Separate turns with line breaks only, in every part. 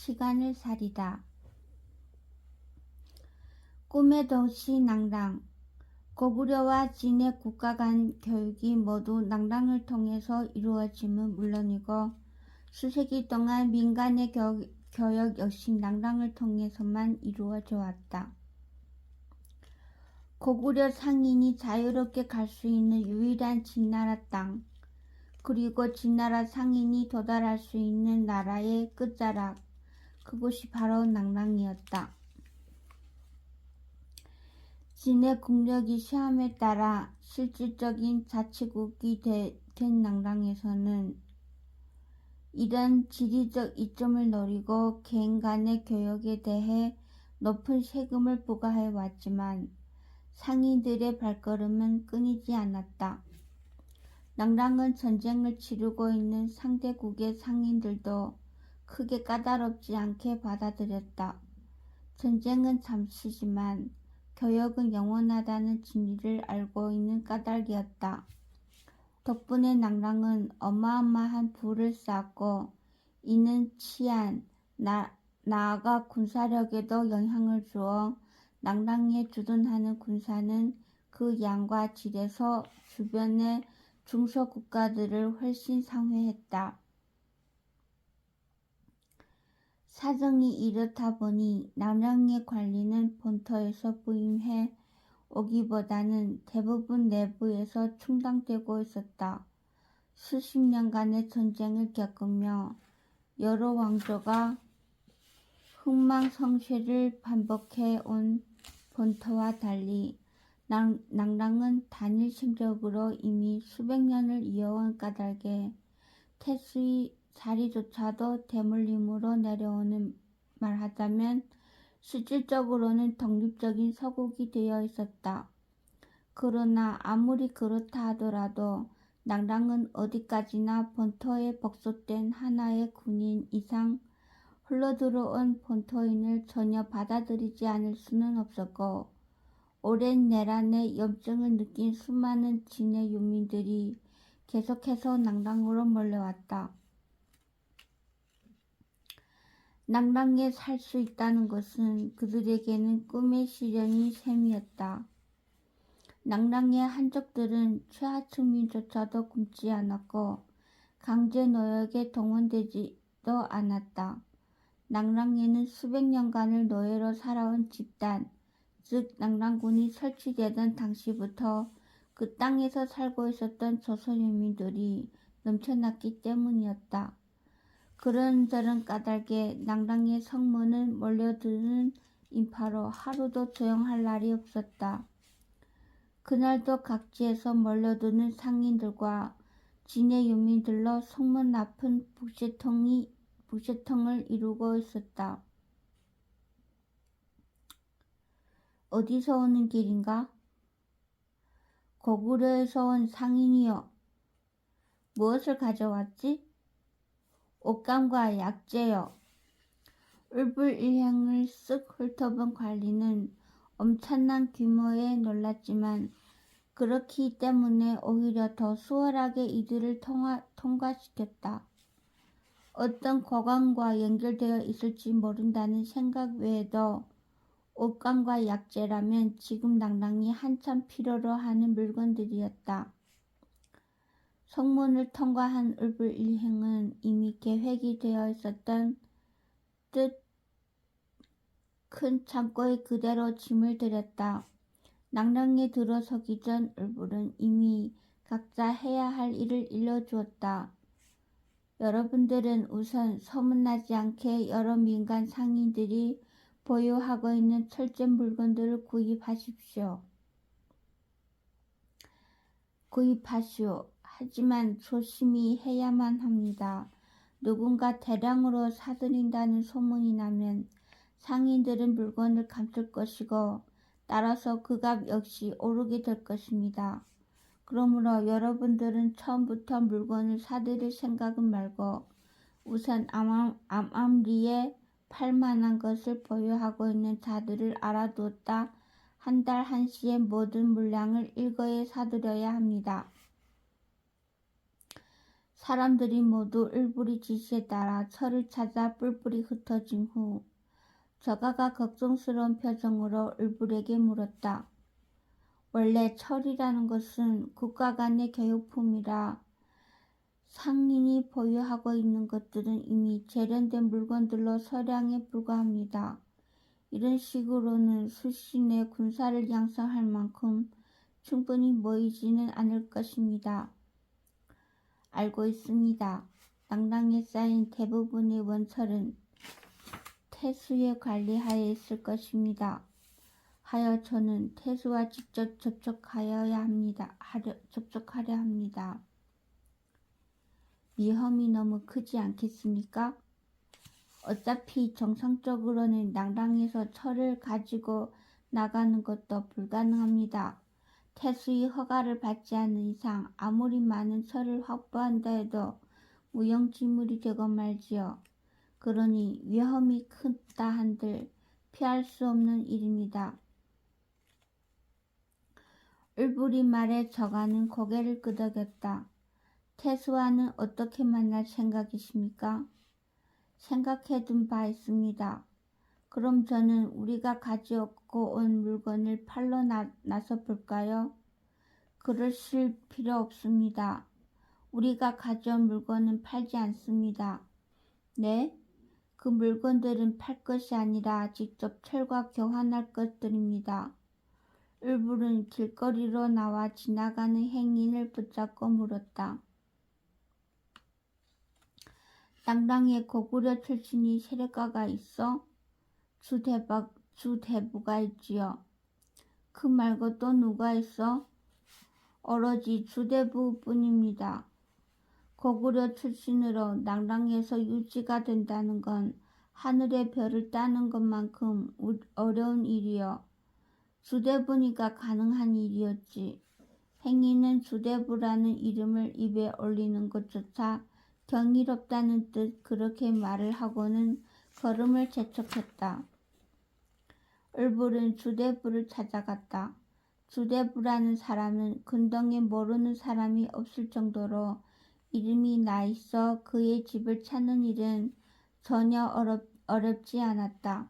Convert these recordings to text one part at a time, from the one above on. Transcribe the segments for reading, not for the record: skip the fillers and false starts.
시간을 살이다. 꿈의 도시 낭랑. 고구려와 진의 국가 간 교육이 모두 낭랑을 통해서 이루어짐은 물론이고 수세기 동안 민간의 교역 역시 낭랑을 통해서만 이루어져 왔다. 고구려 상인이 자유롭게 갈 수 있는 유일한 진나라 땅, 그리고 진나라 상인이 도달할 수 있는 나라의 끝자락, 그곳이 바로 낭랑이었다. 진의 국력이 시함에 따라 실질적인 자치국이 된 낭랑에서는 이런 지리적 이점을 노리고 개인 간의 교역에 대해 높은 세금을 부과해 왔지만 상인들의 발걸음은 끊이지 않았다. 낭랑은 전쟁을 치르고 있는 상대국의 상인들도 크게 까다롭지 않게 받아들였다. 전쟁은 잠시지만 교역은 영원하다는 진리를 알고 있는 까닭이었다. 덕분에 낭랑은 어마어마한 부를 쌓았고 이는 치안, 나아가 군사력에도 영향을 주어 낭랑에 주둔하는 군사는 그 양과 질에서 주변의 중소국가들을 훨씬 상회했다. 사정이 이렇다 보니 낭랑의 관리는 본토에서 부임해 오기보다는 대부분 내부에서 충당되고 있었다. 수십 년간의 전쟁을 겪으며 여러 왕조가 흥망성쇠를 반복해 온 본토와 달리 낭랑은 단일 생적으로 이미 수백 년을 이어온 까닭에 태수의 자리조차도 대물림으로 내려오는, 말하자면 실질적으로는 독립적인 서국이 되어 있었다. 그러나 아무리 그렇다 하더라도 낭랑은 어디까지나 본토에 복속된 하나의 군인 이상 흘러들어온 본토인을 전혀 받아들이지 않을 수는 없었고 오랜 내란의 염증을 느낀 수많은 진의 유민들이 계속해서 낭랑으로 몰려왔다. 낭랑에 살 수 있다는 것은 그들에게는 꿈의 실현이 셈이었다. 낭랑의 한족들은 최하층민조차도 굶지 않았고 강제 노역에 동원되지도 않았다. 낭랑에는 수백 년간을 노예로 살아온 집단, 즉 낭랑군이 설치되던 당시부터 그 땅에서 살고 있었던 조선유민들이 넘쳐났기 때문이었다. 그런저런 까닭에 낭랑의 성문은 몰려드는 인파로 하루도 조용할 날이 없었다. 그날도 각지에서 몰려드는 상인들과 진의 유민들로 성문 앞은 북새통을 이루고 있었다. 어디서 오는 길인가? 고구려에서 온 상인이여, 무엇을 가져왔지? 옷감과 약재여. 울불일행을 쓱 훑어본 관리는 엄청난 규모에 놀랐지만 그렇기 때문에 오히려 더 수월하게 이들을 통과시켰다. 어떤 고관과 연결되어 있을지 모른다는 생각 외에도 옷감과 약재라면 지금 낭랑이 한참 필요로 하는 물건들이었다. 성문을 통과한 울불일행은 이미 계획이 되어 있었던 듯 큰 창고에 그대로 짐을 들였다. 낭랑에 들어서기 전 울불은 이미 각자 해야 할 일을 일러주었다. 여러분들은 우선 소문나지 않게 여러 민간 상인들이 보유하고 있는 철제 물건들을 구입하시오. 하지만 조심히 해야만 합니다. 누군가 대량으로 사들인다는 소문이 나면 상인들은 물건을 감출 것이고 따라서 그 값 역시 오르게 될 것입니다. 그러므로 여러분들은 처음부터 물건을 사들일 생각은 말고 우선 암암리에 팔만한 것을 보유하고 있는 자들을 알아두었다 한 달 한시에 모든 물량을 일거에 사들여야 합니다. 사람들이 모두 을불이 지시에 따라 철을 찾아 뿔뿔이 흩어진 후 저가가 걱정스러운 표정으로 을불에게 물었다. 원래 철이라는 것은 국가 간의 교육품이라 상인이 보유하고 있는 것들은 이미 재련된 물건들로 소량에 불과합니다. 이런 식으로는 수신의 군사를 양성할 만큼 충분히 모이지는 않을 것입니다. 알고 있습니다. 낭랑에 쌓인 대부분의 원철은 태수의 관리하에 있을 것입니다. 하여 저는 태수와 직접 접촉하려 합니다. 위험이 너무 크지 않겠습니까? 어차피 정상적으로는 낭랑에서 철을 가지고 나가는 것도 불가능합니다. 태수의 허가를 받지 않는 이상 아무리 많은 철을 확보한다 해도 무용지물이 되고 말지요. 그러니 위험이 크다 한들 피할 수 없는 일입니다. 을불이 말에 저가는 고개를 끄덕였다. 태수와는 어떻게 만날 생각이십니까? 생각해둔 바 있습니다. 그럼 저는 우리가 가지고 온 물건을 팔러 나서 볼까요? 그러실 필요 없습니다. 우리가 가져온 물건은 팔지 않습니다. 네? 그 물건들은 팔 것이 아니라 직접 철과 교환할 것들입니다. 을불은 길거리로 나와 지나가는 행인을 붙잡고 물었다. 낭랑에 고구려 출신이 세력가가 있어? 주대부가 있지요. 그 말고 또 누가 있어? 오로지 주대부뿐입니다. 고구려 출신으로 낭랑에서 유지가 된다는 건 하늘의 별을 따는 것만큼 어려운 일이요. 주대부니까 가능한 일이었지. 행인은 주대부라는 이름을 입에 올리는 것조차 경이롭다는 듯 그렇게 말을 하고는 걸음을 재촉했다. 을불은 주대부를 찾아갔다. 주대부라는 사람은 근동에 모르는 사람이 없을 정도로 이름이 나 있어 그의 집을 찾는 일은 전혀 어렵지 않았다.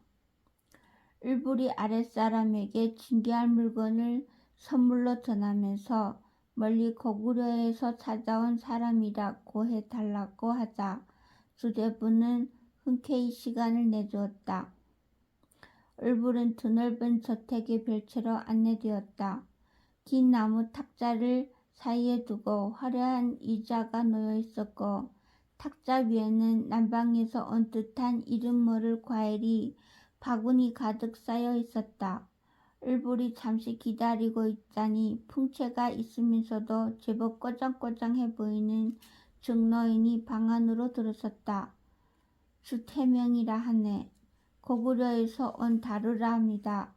을불이 아랫사람에게 진귀한 물건을 선물로 전하면서 멀리 고구려에서 찾아온 사람이라 고해달라고 하자 주대부는 흔쾌히 시간을 내주었다. 을불은 드넓은 저택의 별채로 안내되었다. 긴 나무 탁자를 사이에 두고 화려한 의자가 놓여 있었고 탁자 위에는 남방에서 온 듯한 이름 모를 과일이 바구니 가득 쌓여 있었다. 을불이 잠시 기다리고 있자니 풍채가 있으면서도 제법 꼬장꼬장해 보이는 증노인이 방 안으로 들어섰다. 주태명이라 하네. 고구려에서 온 다루라 합니다.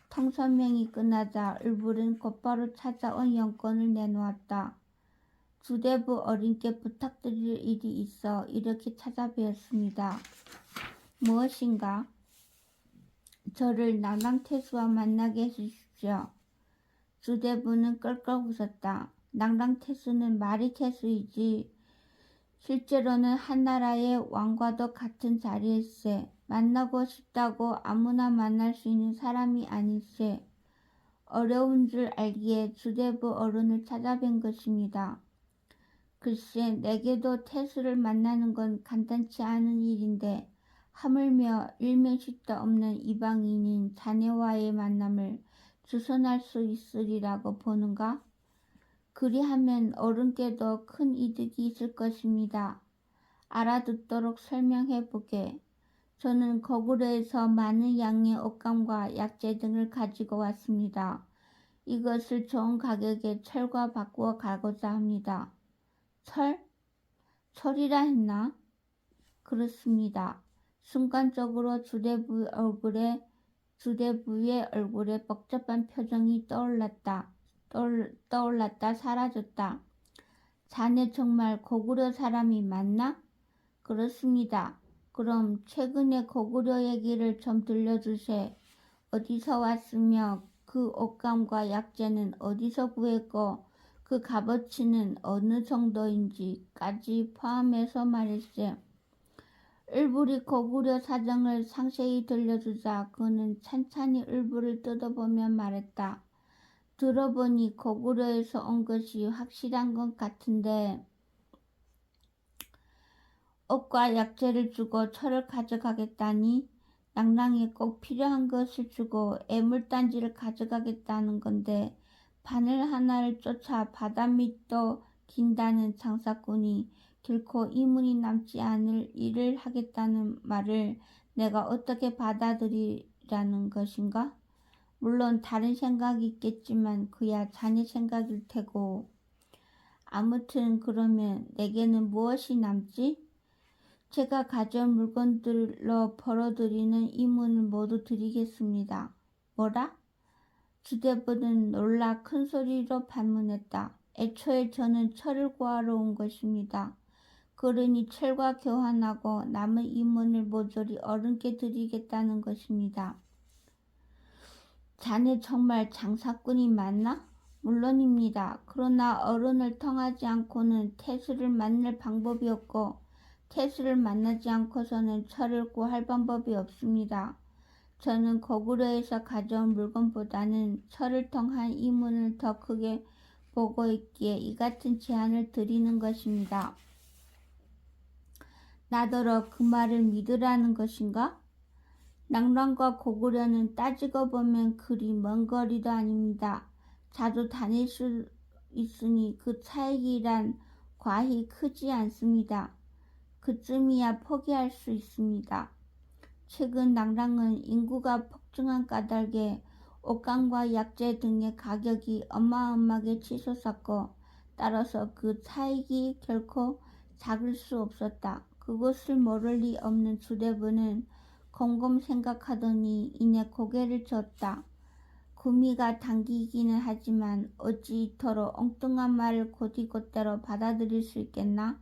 통선명이 끝나자 을불은 곧바로 찾아온 연건을 내놓았다. 주대부 어린께 부탁드릴 일이 있어 이렇게 찾아뵈었습니다. 무엇인가? 저를 낭랑태수와 만나게 해주십시오. 주대부는 껄껄 웃었다. 낭랑태수는 말이 태수이지 실제로는 한나라의 왕과도 같은 자리일세. 만나고 싶다고 아무나 만날 수 있는 사람이 아닐세. 어려운 줄 알기에 주대부 어른을 찾아뵌 것입니다. 글쎄 내게도 태수를 만나는 건 간단치 않은 일인데 하물며 일면식도 없는 이방인인 자네와의 만남을 주선할 수 있으리라고 보는가? 그리하면 어른께도 큰 이득이 있을 것입니다. 알아듣도록 설명해 보게. 저는 고구려에서 많은 양의 옷감과 약재 등을 가지고 왔습니다. 이것을 좋은 가격에 철과 바꾸어 가고자 합니다. 철? 철이라 했나? 그렇습니다. 순간적으로 주대부의 얼굴에 복잡한 표정이 떠올랐다 사라졌다. 자네 정말 고구려 사람이 맞나? 그렇습니다. 그럼 최근에 고구려 얘기를 좀 들려주세. 어디서 왔으며 그 옷감과 약재는 어디서 구했고 그 값어치는 어느 정도인지까지 포함해서 말일세. 을불이 고구려 사정을 상세히 들려주자 그는 찬찬히 을불을 뜯어보며 말했다. 들어보니 고구려에서 온 것이 확실한 것 같은데 옷과 약재를 주고 철을 가져가겠다니 낭랑이 꼭 필요한 것을 주고 애물단지를 가져가겠다는 건데 바늘 하나를 쫓아 바다 밑도 긴다는 장사꾼이 결코 이문이 남지 않을 일을 하겠다는 말을 내가 어떻게 받아들이라는 것인가? 물론 다른 생각이 있겠지만 그야 자네 생각일 테고. 아무튼 그러면 내게는 무엇이 남지? 제가 가져온 물건들로 벌어들이는 이문을 모두 드리겠습니다. 뭐라? 주대부는 놀라 큰 소리로 반문했다. 애초에 저는 철을 구하러 온 것입니다. 그러니 철과 교환하고 남은 이문을 모조리 어른께 드리겠다는 것입니다. 자네 정말 장사꾼이 맞나? 물론입니다. 그러나 어른을 통하지 않고는 태수를 만날 방법이 없고 태수를 만나지 않고서는 철을 구할 방법이 없습니다. 저는 고구려에서 가져온 물건보다는 철을 통한 이문을 더 크게 보고 있기에 이 같은 제안을 드리는 것입니다. 나더러 그 말을 믿으라는 것인가? 낭랑과 고구려는 따지고 보면 그리 먼 거리도 아닙니다. 자주 다닐 수 있으니 그 차이란 과히 크지 않습니다. 그쯤이야 포기할 수 있습니다. 최근 낭랑은 인구가 폭증한 까닭에 옷감과 약재 등의 가격이 어마어마하게 치솟았고 따라서 그 차익이 결코 작을 수 없었다. 그것을 모를 리 없는 주대부는 곰곰 생각하더니 이내 고개를 젓다. 구미가 당기기는 하지만 어찌 이토록 엉뚱한 말을 곧이곧대로 받아들일 수 있겠나?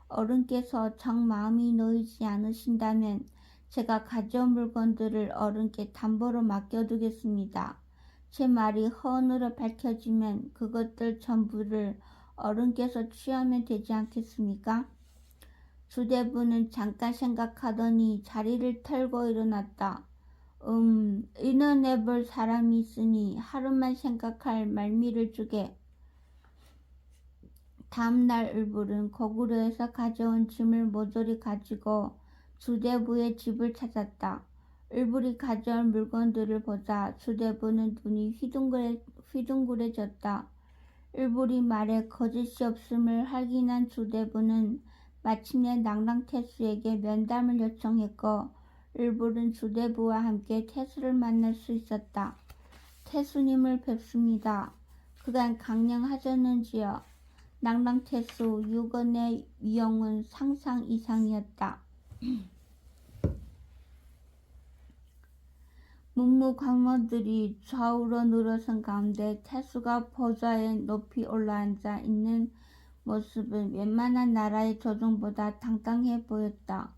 어른께서 정 마음이 놓이지 않으신다면 제가 가져온 물건들을 어른께 담보로 맡겨두겠습니다. 제 말이 허언으로 밝혀지면 그것들 전부를 어른께서 취하면 되지 않겠습니까? 주대부는 잠깐 생각하더니 자리를 털고 일어났다. 의논해볼 사람이 있으니 하루만 생각할 말미를 주게. 다음날 을불은 고구려에서 가져온 짐을 모조리 가지고 주대부의 집을 찾았다. 을불이 가져온 물건들을 보자 주대부는 눈이 휘둥그레졌다. 을불이 말에 거짓이 없음을 확인한 주대부는 마침내 낭랑태수에게 면담을 요청했고 을불은 주대부와 함께 태수를 만날 수 있었다. 태수님을 뵙습니다. 그간 강령하셨는지요? 낭랑태수 유건의 위용은 상상 이상이었다. 문무광모들이 좌우로 늘어선 가운데 태수가 보좌에 높이 올라앉아 있는 모습은 웬만한 나라의 조정보다 당당해 보였다.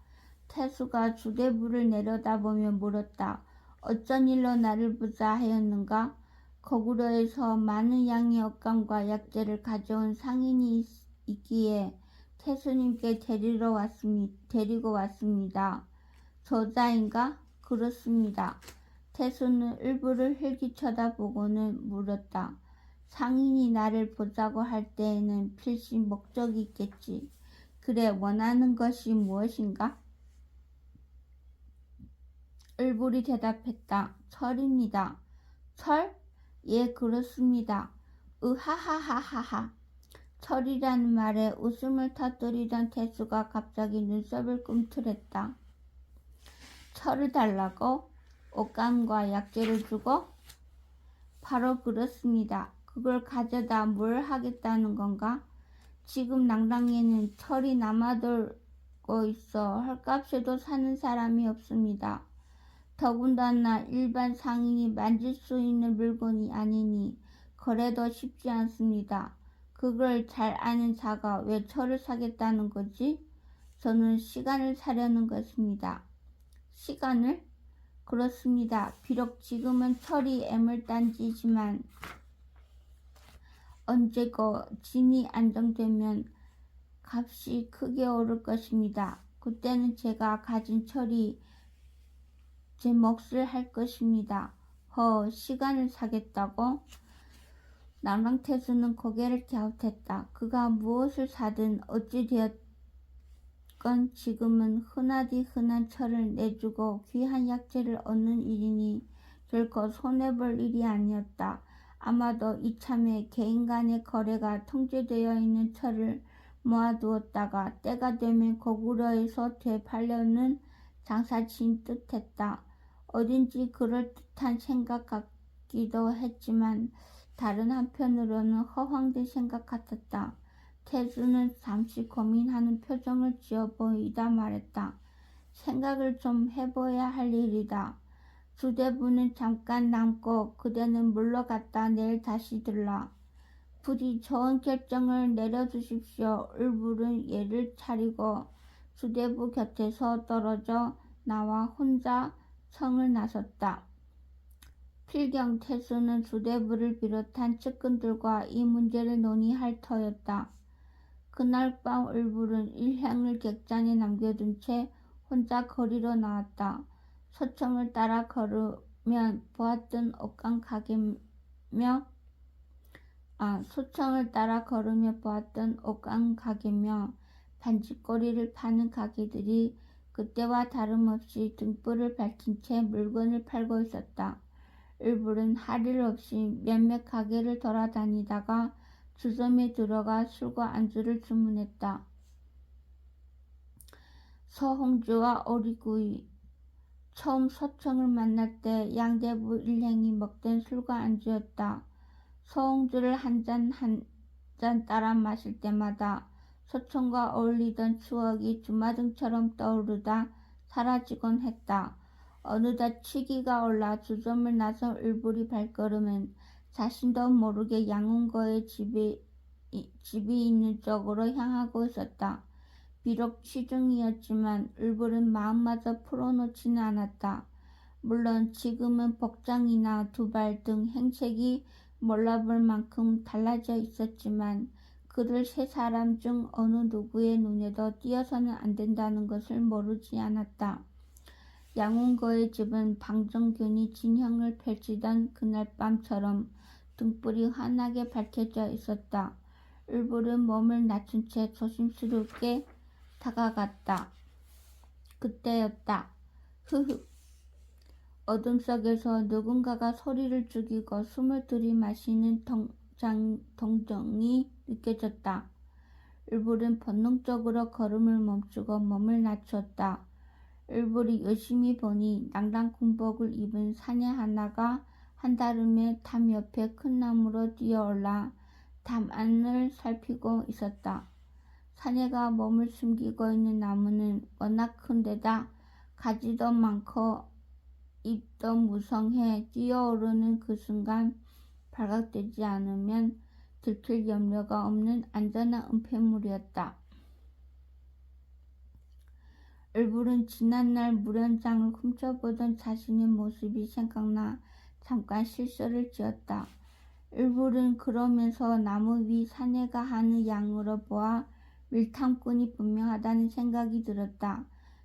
태수가 주대부를 내려다보며 물었다. 어쩐 일로 나를 보자 하였는가? 고구려에서 많은 양의 옷감과 약재를 가져온 상인이 있기에 태수님께 데리고 왔습니다. 저자인가? 그렇습니다. 태수는 을불을 흘기 쳐다보고는 물었다. 상인이 나를 보자고 할 때에는 필시 목적이 있겠지. 그래, 원하는 것이 무엇인가? 을불이 대답했다. 철입니다. 철? 예, 그렇습니다. 으하하하하하. 철이라는 말에 웃음을 터뜨리던 태수가 갑자기 눈썹을 꿈틀했다. 철을 달라고? 옷감과 약재를 주고? 바로 그렇습니다. 그걸 가져다 뭘 하겠다는 건가? 지금 낭랑에는 철이 남아돌고 있어 헐값에도 사는 사람이 없습니다. 더군다나 일반 상인이 만질 수 있는 물건이 아니니 거래도 쉽지 않습니다. 그걸 잘 아는 자가 왜 철을 사겠다는 거지? 저는 시간을 사려는 것입니다. 시간을? 그렇습니다. 비록 지금은 철이 애물단지지만 언제고 진이 안정되면 값이 크게 오를 것입니다. 그때는 제가 가진 철이 제 몫을 할 것입니다. 시간을 사겠다고? 낭랑태수는 고개를 갸웃했다. 그가 무엇을 사든 어찌 되었건 지금은 흔하디 흔한 철을 내주고 귀한 약재를 얻는 일이니 결코 손해볼 일이 아니었다. 아마도 이참에 개인 간의 거래가 통제되어 있는 철을 모아두었다가 때가 되면 고구려에서 되팔려는 장사치인 듯했다. 어딘지 그럴듯한 생각 같기도 했지만 다른 한편으로는 허황된 생각 같았다. 태수는 잠시 고민하는 표정을 지어 보이다 말했다. 생각을 좀 해봐야 할 일이다. 주대부는 잠깐 남고 그대는 물러갔다 내일 다시 들라. 부디 좋은 결정을 내려주십시오. 을불은 예를 차리고 주대부 곁에서 떨어져 나와 혼자 성을 나섰다. 필경 태수는 주대부를 비롯한 측근들과 이 문제를 논의할 터였다. 그날 밤 을불은 일행을 객잔에 남겨둔 채 혼자 거리로 나왔다. 소청을 따라 걸으며 보았던 옷감 가게며 반지꼬리를 파는 가게들이 그때와 다름없이 등불을 밝힌 채 물건을 팔고 있었다. 을불은 할 일 없이 몇몇 가게를 돌아다니다가 주점에 들어가 술과 안주를 주문했다. 소홍주와 오리구이. 처음 소청을 만날 때 양대부 일행이 먹던 술과 안주였다. 소홍주를 한 잔 따라 마실 때마다 소청과 어울리던 추억이 주마등처럼 떠오르다 사라지곤 했다. 어느덧 취기가 올라 주점을 나선 을불이 발걸음은 자신도 모르게 양운거의 집이 있는 쪽으로 향하고 있었다. 비록 취중이었지만 을불은 마음마저 풀어놓지는 않았다. 물론 지금은 복장이나 두발 등 행색이 몰라볼 만큼 달라져 있었지만 그들 세 사람 중 어느 누구의 눈에도 띄어서는 안 된다는 것을 모르지 않았다. 양운거의 집은 방정균이 진형을 펼치던 그날 밤처럼 등불이 환하게 밝혀져 있었다. 을불은 몸을 낮춘 채 조심스럽게 다가갔다. 그때였다. 흐흐. 어둠 속에서 누군가가 소리를 죽이고 숨을 들이마시는 동정이 느껴졌다. 을불은 본능적으로 걸음을 멈추고 몸을 낮췄다. 을불이 열심히 보니 낭랑 군복을 입은 사내 하나가 한다름에 담 옆에 큰 나무로 뛰어올라 담 안을 살피고 있었다. 사내가 몸을 숨기고 있는 나무는 워낙 큰 데다 가지도 많고 잎도 무성해 뛰어오르는 그 순간 발각되지 않으면 들킬 염려가 없는 안전한 은폐물이었다. 을불은 지난날 무련장을 훔쳐보던 자신의 모습이 생각나 잠깐 실소를 지었다. 을불은 그러면서 나무 위 사내가 하는 양으로 보아 밀탐꾼이 분명하다는 생각이 들었다.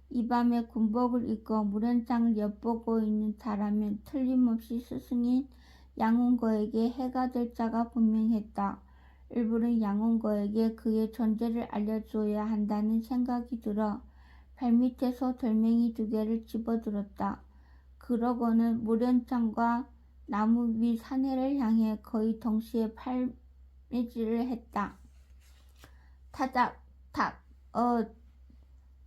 이 밤에 군복을 입고 무련장을 엿보고 있는 사람은 틀림없이 스승인 양운거에게 해가 될 자가 분명했다. 을불은 양운거에게 그의 존재를 알려주어야 한다는 생각이 들어 발밑에서 돌멩이 2개를 집어들었다. 그러고는 무련장과 나무 위 사내를 향해 거의 동시에 팔매질을 했다. 타닥 탁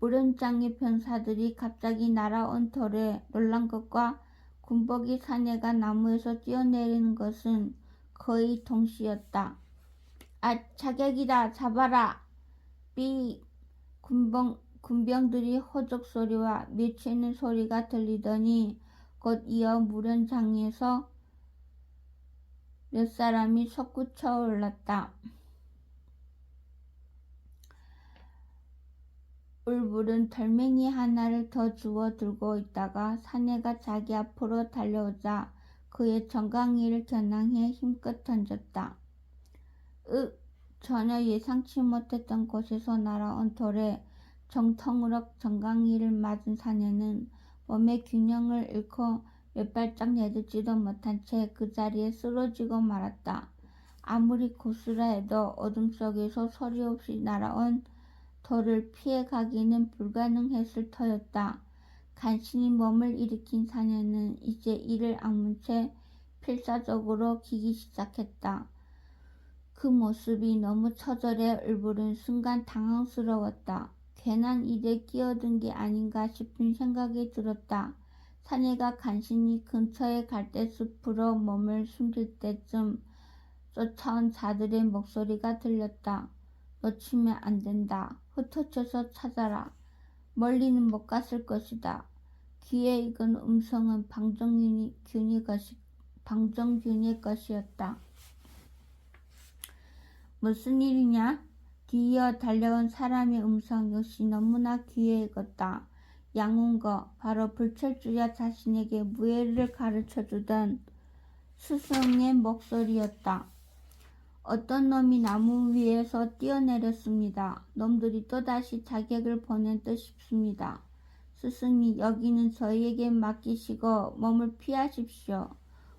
무련장의 병사들이 갑자기 날아온 돌에 놀란 것과 군복이 사내가 나무에서 뛰어내리는 것은 거의 동시였다. 자객이다. 잡아라. 삐. 군병들이 호적 소리와 밀치는 소리가 들리더니 곧 이어 무련장에서 몇 사람이 솟구쳐 올랐다. 을불은 돌멩이 하나를 더 주워 들고 있다가 사내가 자기 앞으로 달려오자 그의 정강이를 겨냥해 힘껏 던졌다. 전혀 예상치 못했던 곳에서 날아온 돌에 정통으로 정강이를 맞은 사내는 몸의 균형을 잃고 몇 발짝 내딛지도 못한 채 그 자리에 쓰러지고 말았다. 아무리 고수라 해도 어둠 속에서 소리 없이 날아온 돌을 피해가기는 불가능했을 터였다. 간신히 몸을 일으킨 사내는 이제 이를 악문 채 필사적으로 기기 시작했다. 그 모습이 너무 처절해 을불은 순간 당황스러웠다. 괜한 일에 끼어든 게 아닌가 싶은 생각이 들었다. 사내가 간신히 근처의 갈대숲으로 몸을 숨길 때쯤 쫓아온 자들의 목소리가 들렸다. 놓치면 안 된다. 흩어져서 찾아라. 멀리는 못 갔을 것이다. 귀에 익은 음성은 방정균의 것이었다. 무슨 일이냐? 뒤이어 달려온 사람의 음성 역시 너무나 귀에 익었다. 양운거, 바로 불철주야 자신에게 무예를 가르쳐주던 스승의 목소리였다. 어떤 놈이 나무 위에서 뛰어내렸습니다. 놈들이 또다시 자객을 보낸 듯 싶습니다. 스승이 여기는 저희에게 맡기시고 몸을 피하십시오.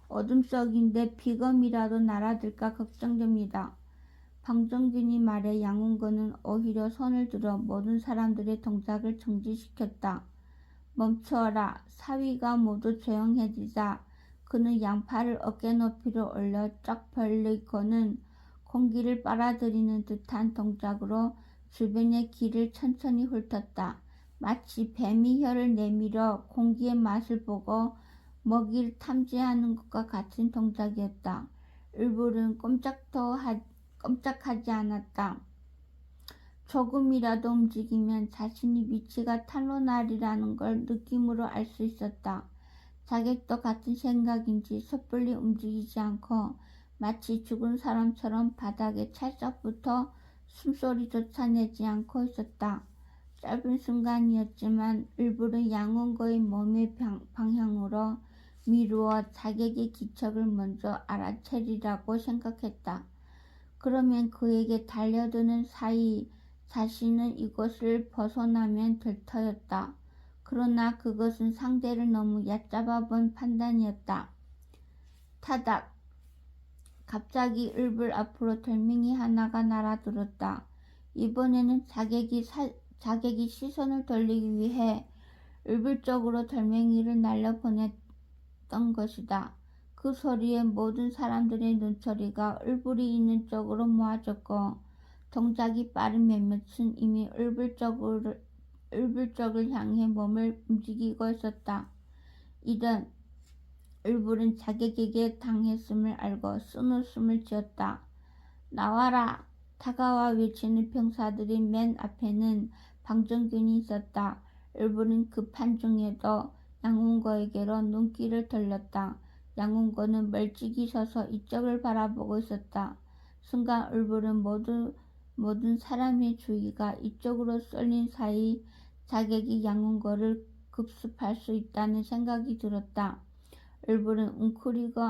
어둠 속인데 비검이라도 날아들까 걱정됩니다. 방정균이 말해 양운거는 오히려 손을 들어 모든 사람들의 동작을 정지시켰다. 멈춰라. 사위가 모두 조용해지자 그는 양팔을 어깨 높이로 올려 쫙 벌리고는 공기를 빨아들이는 듯한 동작으로 주변의 길을 천천히 훑었다. 마치 뱀이 혀를 내밀어 공기의 맛을 보고 먹이를 탐지하는 것과 같은 동작이었다. 을불은 꼼짝하지 않았다. 조금이라도 움직이면 자신이 위치가 탄로날이라는 걸 느낌으로 알 수 있었다. 자객도 같은 생각인지 섣불리 움직이지 않고 마치 죽은 사람처럼 바닥에 찰싹 붙어 숨소리조차 내지 않고 있었다. 짧은 순간이었지만 을불은 양운거의 몸의 방향으로 미루어 자객의 기척을 먼저 알아채리라고 생각했다. 그러면 그에게 달려드는 사이 자신은 이곳을 벗어나면 될 터였다. 그러나 그것은 상대를 너무 얕잡아 본 판단이었다. 타닥! 갑자기 을불 앞으로 돌멩이 하나가 날아들었다. 이번에는 자객이 시선을 돌리기 위해 을불 쪽으로 돌멩이를 날려보냈던 것이다. 그 소리에 모든 사람들의 눈초리가 을불이 있는 쪽으로 모아졌고 동작이 빠른 몇몇은 이미 을불 쪽을 향해 몸을 움직이고 있었다. 이런 을불은 자객에게 당했음을 알고 쓴웃음을 지었다. 나와라! 다가와 외치는 병사들의 맨 앞에는 방정균이 있었다. 을불은 급한 중에도 양운거에게로 눈길을 돌렸다. 양운거는 멀찍이 서서 이쪽을 바라보고 있었다. 순간 을불은 모든 사람의 주의가 이쪽으로 쏠린 사이 자객이 양운거를 급습할 수 있다는 생각이 들었다. 을불은 웅크리고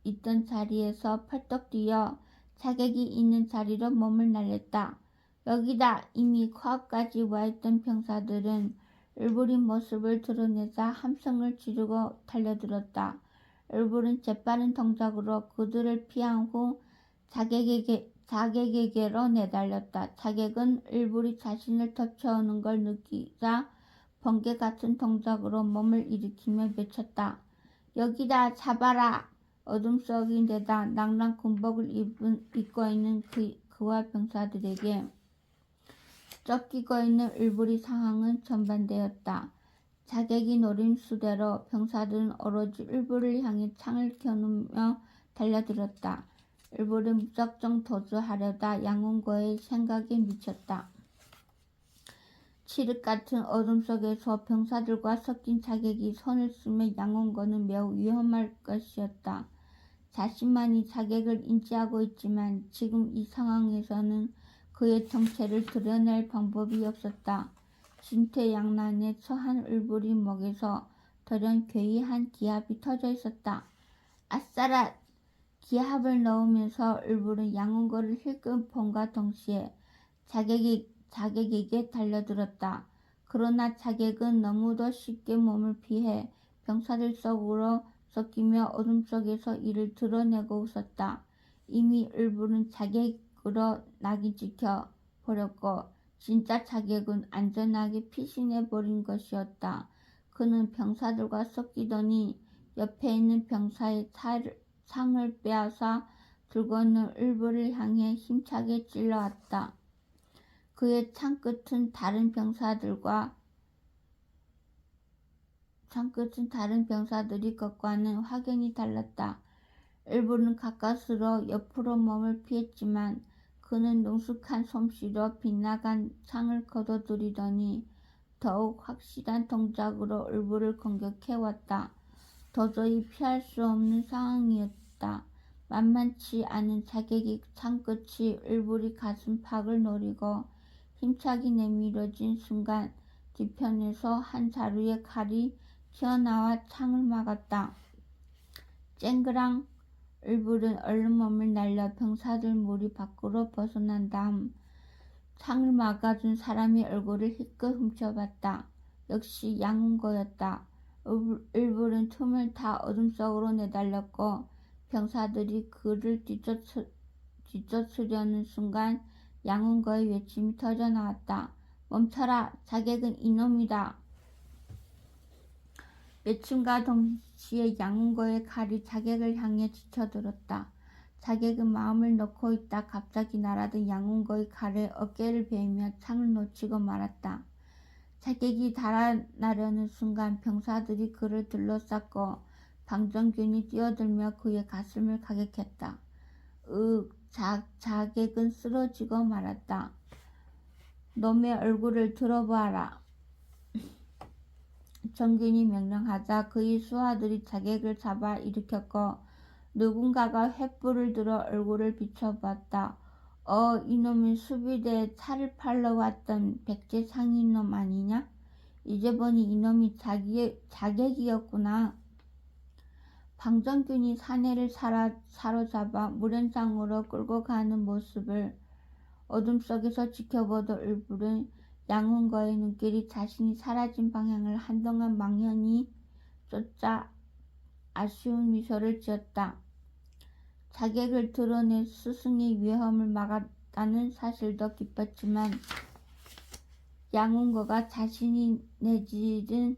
있던 자리에서 펄떡 뛰어 자객이 있는 자리로 몸을 날렸다. 여기다! 이미 코앞까지 와있던 병사들은 을불의 모습을 드러내자 함성을 지르고 달려들었다. 을불은 재빠른 동작으로 그들을 피한 후 자객에게로 내달렸다. 자객은 을불이 자신을 덮쳐오는 걸 느끼자 번개 같은 동작으로 몸을 일으키며 외쳤다. 여기다! 잡아라! 어둠 속인데다 낭랑 군복을 입고 있는 그와 병사들에게 쫓기고 있는 을불의 상황은 전반되었다. 자객이 노림수대로 병사들은 오로지 을불을 향해 창을 겨누며 달려들었다. 을불은 무작정 도주하려다 양운거의 생각에 미쳤다. 칠흑 같은 어둠 속에서 병사들과 섞인 자객이 손을 쓰면 양운거는 매우 위험할 것이었다. 자신만이 자객을 인지하고 있지만 지금 이 상황에서는 그의 정체를 드러낼 방법이 없었다. 진퇴양난에 처한 을불의 목에서 돌연 괴이한 기합이 터져 있었다. 아싸라! 기합을 넣으면서 을불은 양운거를 힐끔 본과 동시에 자객에게 달려들었다. 그러나 자객은 너무도 쉽게 몸을 피해 병사들 속으로 섞이며 어둠 속에서 이를 드러내고 웃었다. 이미 을불은 자객으로 낙인 찍혀 버렸고 진짜 자객은 안전하게 피신해 버린 것이었다. 그는 병사들과 섞이더니 옆에 있는 병사의 상을 빼앗아 들고는 을불을 향해 힘차게 찔러왔다. 그의 창끝은 다른 병사들이 것과는 확연히 달랐다. 을불은 가까스로 옆으로 몸을 피했지만 그는 능숙한 솜씨로 빗나간 창을 걷어들이더니 더욱 확실한 동작으로 을불을 공격해왔다. 도저히 피할 수 없는 상황이었다. 만만치 않은 자객의 창끝이 을불이 가슴팍을 노리고 힘차게 내밀어진 순간 뒤편에서 한 자루의 칼이 튀어나와 창을 막았다. 쨍그랑! 을불은 얼른 몸을 날려 병사들 무리 밖으로 벗어난 다음 창을 막아준 사람의 얼굴을 힐끗 훔쳐봤다. 역시 양운거였다. 을불은 틈을 타 어둠 속으로 내달렸고 병사들이 그를 뒤쫓으려는 순간 양운거의 외침이 터져나왔다. 멈춰라! 자객은 이놈이다! 외침과 동시에 양운거의 칼이 자객을 향해 치쳐들었다. 자객은 마음을 놓고 있다 갑자기 날아든 양운거의 칼에 어깨를 베이며 창을 놓치고 말았다. 자객이 달아나려는 순간 병사들이 그를 둘러쌌고 방정균이 뛰어들며 그의 가슴을 가격했다. 자객은 쓰러지고 말았다. 놈의 얼굴을 들어보아라. 정균이 명령하자 그의 수하들이 자객을 잡아 일으켰고 누군가가 횃불을 들어 얼굴을 비춰보았다. 이놈이 수비대에 차를 팔러 왔던 백제 상인놈 아니냐? 이제 보니 이놈이 자객이었구나. 방정균이 사내를 사로잡아 무련장으로 끌고 가는 모습을 어둠 속에서 지켜보던 을불은 양운거의 눈길이 자신이 사라진 방향을 한동안 망연히 쫓아 아쉬운 미소를 지었다. 자객을 드러내 스승의 위험을 막았다는 사실도 기뻤지만 양운거가 자신이 내지른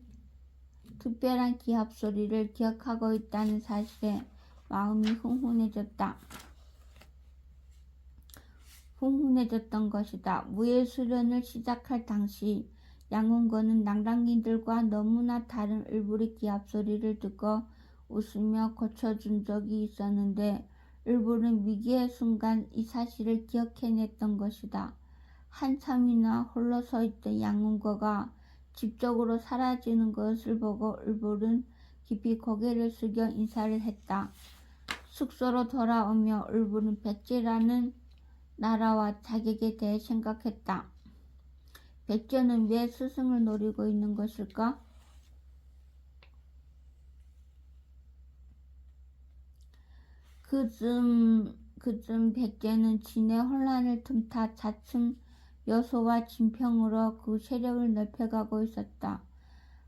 특별한 기합 소리를 기억하고 있다는 사실에 마음이 훈훈해졌던 것이다. 무예 수련을 시작할 당시 양운거는 낭랑이들과 너무나 다른 을불의 기합 소리를 듣고 웃으며 고쳐준 적이 있었는데 을불은 위기의 순간 이 사실을 기억해냈던 것이다. 한참이나 홀로 서 있던 양운거가 집적으로 사라지는 것을 보고 을불은 깊이 고개를 숙여 인사를 했다. 숙소로 돌아오며 을불은 백제라는 나라와 자객에 대해 생각했다. 백제는 왜 스승을 노리고 있는 것일까? 그쯤 백제는 진의 혼란을 틈타 자층 여소와 진평으로 그 세력을 넓혀가고 있었다.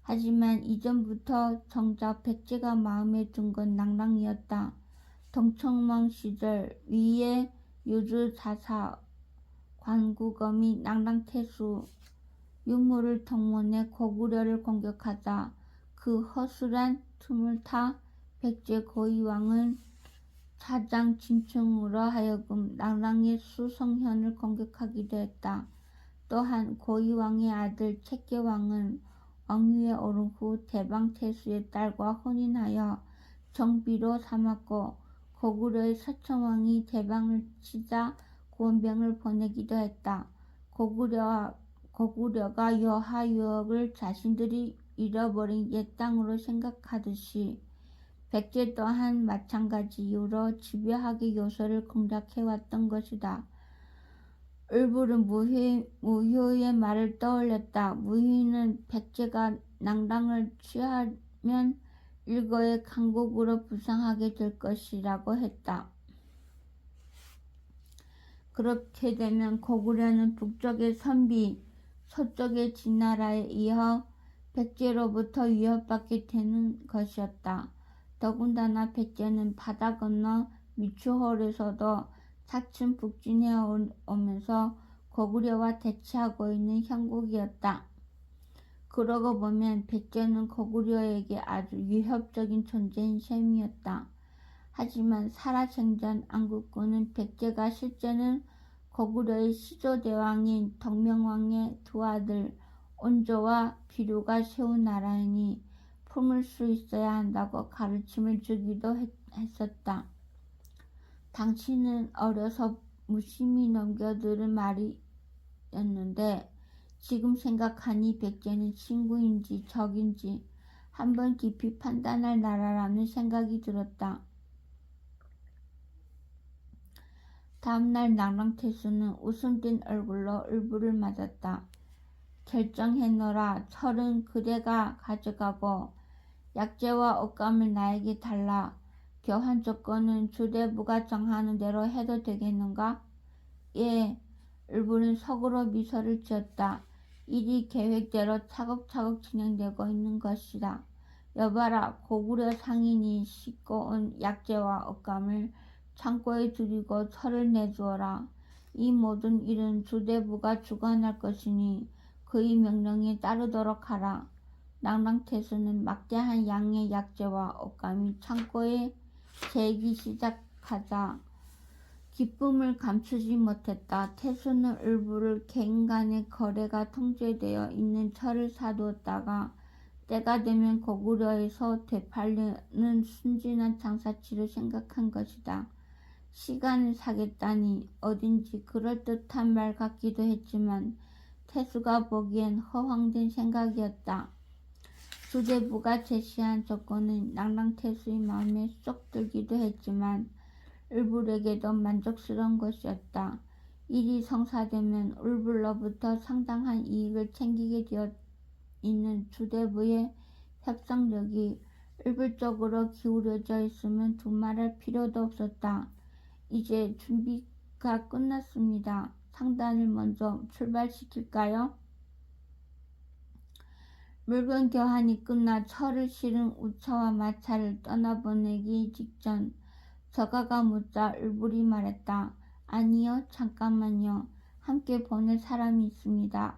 하지만 이전부터 정작 백제가 마음에 든 건 낭랑이었다. 동청망 시절 위의 유주사사 관구검이 낭랑태수 유무를 동원해 고구려를 공격하자 그 허술한 틈을 타 백제 고위왕은 사장 진충으로 하여금 낭랑의 수성현을 공격하기도 했다. 또한 고위왕의 아들 채께왕은 왕위에 오른 후 대방태수의 딸과 혼인하여 정비로 삼았고 고구려의 서천왕이 대방을 치자 구원병을 보내기도 했다. 고구려가 여하유역을 자신들이 잃어버린 옛 땅으로 생각하듯이 백제 또한 마찬가지 이유로 집요하게 요소를 공략해왔던 것이다. 을불은 무효의 말을 떠올렸다. 무효는 백제가 낭랑을 취하면 일거에 강국으로 부상하게 될 것이라고 했다. 그렇게 되면 고구려는 북쪽의 선비, 서쪽의 진나라에 이어 백제로부터 위협받게 되는 것이었다. 더군다나 백제는 바다 건너 미추홀에서도 차츰 북진해 오면서 고구려와 대치하고 있는 형국이었다. 그러고 보면 백제는 고구려에게 아주 위협적인 존재인 셈이었다. 하지만 살아생전 안국군은 백제가 실제는 고구려의 시조대왕인 덕명왕의 두 아들 온조와 비류가 세운 나라이니 품을 수 있어야 한다고 가르침을 주기도 했었다. 당신은 어려서 무심히 넘겨들은 말이었는데 지금 생각하니 백제는 친구인지 적인지 한번 깊이 판단할 나라라는 생각이 들었다. 다음날 낭랑태수는 웃음띤 얼굴로 을부를 맞았다. 결정해놓으라. 철은 그대가 가져가고 약재와 옷감을 나에게 달라. 교환 조건은 주대부가 정하는 대로 해도 되겠는가? 예. 을부는 속으로 미소를 지었다. 일이 계획대로 차곡차곡 진행되고 있는 것이다. 여봐라. 고구려 상인이 싣고 온 약재와 옷감을 창고에 들이고 철을 내주어라. 이 모든 일은 주대부가 주관할 것이니 그의 명령에 따르도록 하라. 낭랑태수는 막대한 양의 약재와 옷감이 창고에 재기 시작하자 기쁨을 감추지 못했다. 태수는 을부를 개인 간의 거래가 통제되어 있는 철을 사두었다가 때가 되면 고구려에서 되팔리는 순진한 장사치를 생각한 것이다. 시간을 사겠다니 어딘지 그럴듯한 말 같기도 했지만 태수가 보기엔 허황된 생각이었다. 주대부가 제시한 조건은 낭랑태수의 마음에 쏙 들기도 했지만 을불에게도 만족스러운 것이었다. 일이 성사되면 을불로부터 상당한 이익을 챙기게 되어 있는 주대부의 협상력이 을불 쪽으로 기울어져 있으면 두말할 필요도 없었다. 이제 준비가 끝났습니다. 상단을 먼저 출발시킬까요? 물건 교환이 끝나 철을 실은 우차와 마차를 떠나보내기 직전 저가가 묻자 을불이 말했다. 아니요, 잠깐만요. 함께 보낼 사람이 있습니다.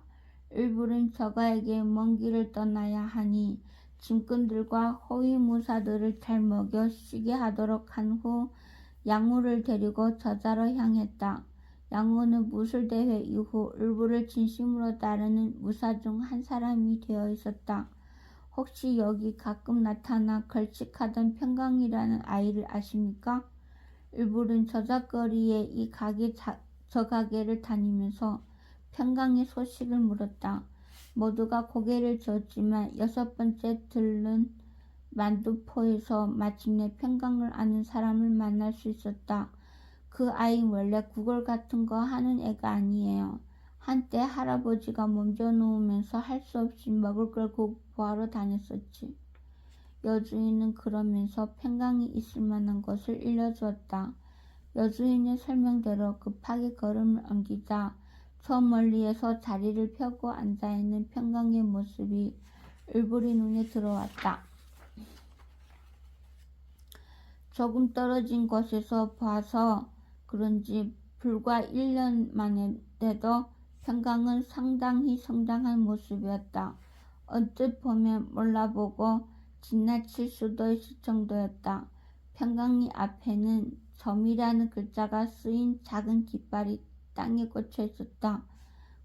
을불은 저가에게 먼 길을 떠나야 하니 짐꾼들과 호위무사들을 잘 먹여 쉬게 하도록 한 후 양우를 데리고 저자로 향했다. 양우는 무술대회 이후 을부를 진심으로 따르는 무사 중 한 사람이 되어 있었다. 혹시 여기 가끔 나타나 걸칙하던 평강이라는 아이를 아십니까? 을불은 저작거리에 이 가게 저 가게를 다니면서 평강의 소식을 물었다. 모두가 고개를 저었지만 6번째 들른 만두포에서 마침내 평강을 아는 사람을 만날 수 있었다. 그 아이 원래 구걸 같은 거 하는 애가 아니에요. 한때 할아버지가 몸져 누우면서 할 수 없이 먹을 걸 구하러 다녔었지. 여주인은 그러면서 평강이 있을 만한 곳을 일러주었다. 여주인의 설명대로 급하게 걸음을 옮기자 저 멀리에서 자리를 펴고 앉아있는 평강의 모습이 을불의 눈에 들어왔다. 조금 떨어진 곳에서 봐서 그런지 불과 1년 만인데도 평강은 상당히 성장한 모습이었다. 언뜻 보면 몰라보고 지나칠 수도 있을 정도였다. 평강이 앞에는 점이라는 글자가 쓰인 작은 깃발이 땅에 꽂혀 있었다.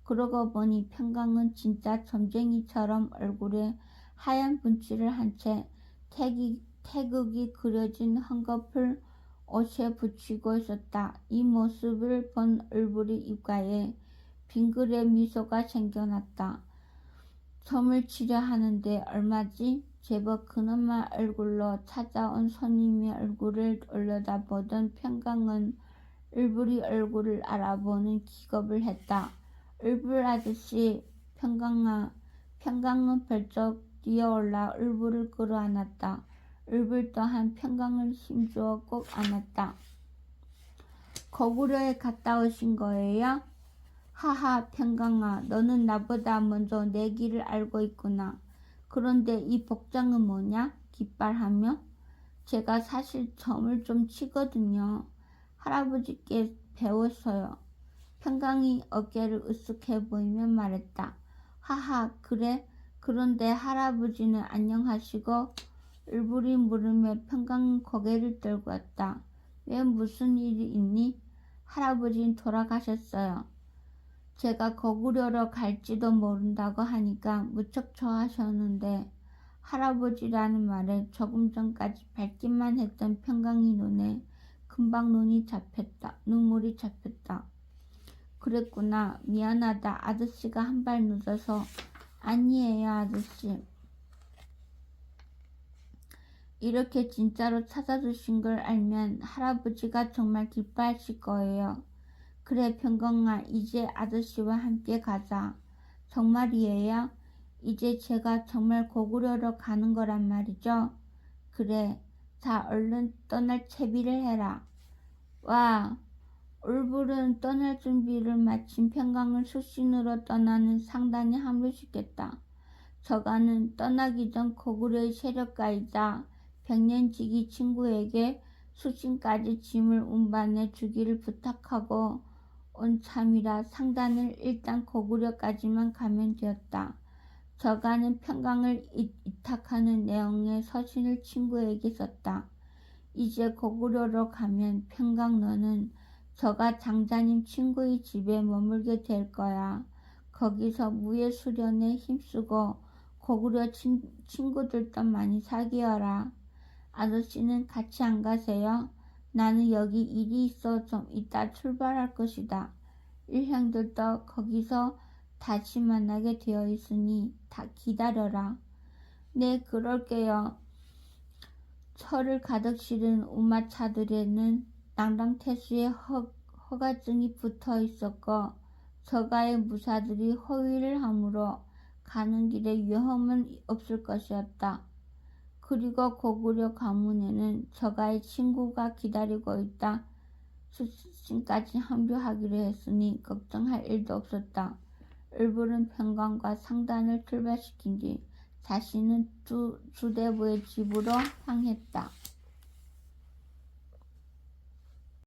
그러고 보니 평강은 진짜 점쟁이처럼 얼굴에 하얀 분칠을 한 채 태극이 그려진 헝겊을 옷에 붙이고 있었다. 이 모습을 본 을불의 입가에 빙그레 미소가 생겨났다. 점을 치려 하는데 얼마지? 제법 근엄한 얼굴로 찾아온 손님의 얼굴을 올려다보던 평강은 을불의 얼굴을 알아보는 기겁을 했다. 을불 아저씨, 평강아. 평강은 벌쩍 뛰어올라 을불을 끌어안았다. 을불 또한 평강을 힘주어 꼭 안았다. 거구려에 갔다 오신 거예요? 하하, 평강아, 너는 나보다 먼저 내 길을 알고 있구나. 그런데 이 복장은 뭐냐? 깃발하며. 제가 사실 점을 좀 치거든요. 할아버지께 배워서요. 평강이 어깨를 으쓱해 보이며 말했다. 하하, 그래? 그런데 할아버지는 안녕하시고? 을불이 물으며 평강은 고개를 들고 왔다. 왜 무슨 일이 있니? 할아버지는 돌아가셨어요. 제가 거구려로 갈지도 모른다고 하니까 무척 좋아하셨는데 할아버지라는 말에 조금 전까지 밝기만 했던 평강이 눈에 금방 눈물이 잡혔다. 그랬구나. 미안하다. 아저씨가 한 발 늦어서. 아니에요, 아저씨. 이렇게 진짜로 찾아주신 걸 알면 할아버지가 정말 기뻐하실 거예요. 그래, 평강아, 이제 아저씨와 함께 가자. 정말이에요? 이제 제가 정말 고구려로 가는 거란 말이죠? 그래, 자, 얼른 떠날 채비를 해라. 와, 울불은 떠날 준비를 마친 평강을 수신으로 떠나는 상단에 합류시켰다. 저가는 떠나기 전 고구려의 세력가이자 백년지기 친구에게 수신까지 짐을 운반해 주기를 부탁하고 온 참이라 상단을 일단 고구려까지만 가면 되었다. 저가는 평강을 이탁하는 내용의 서신을 친구에게 썼다. 이제 고구려로 가면 평강 너는 저가 장자님 친구의 집에 머물게 될 거야. 거기서 무예 수련에 힘쓰고 고구려 친구들도 많이 사귀어라. 아저씨는 같이 안 가세요? 나는 여기 일이 있어 좀 이따 출발할 것이다. 일행들도 거기서 다시 만나게 되어 있으니 다 기다려라. 네, 그럴게요. 철을 가득 실은 우마차들에는 낭랑태수의 허가증이 붙어 있었고 저가의 무사들이 호위를 하므로 가는 길에 위험은 없을 것이었다. 그리고 고구려 가문에는 저가의 친구가 기다리고 있다. 수신까지 합류하기로 했으니 걱정할 일도 없었다. 을불은 평강과 상단을 출발시킨 뒤 자신은 주대부의 집으로 향했다.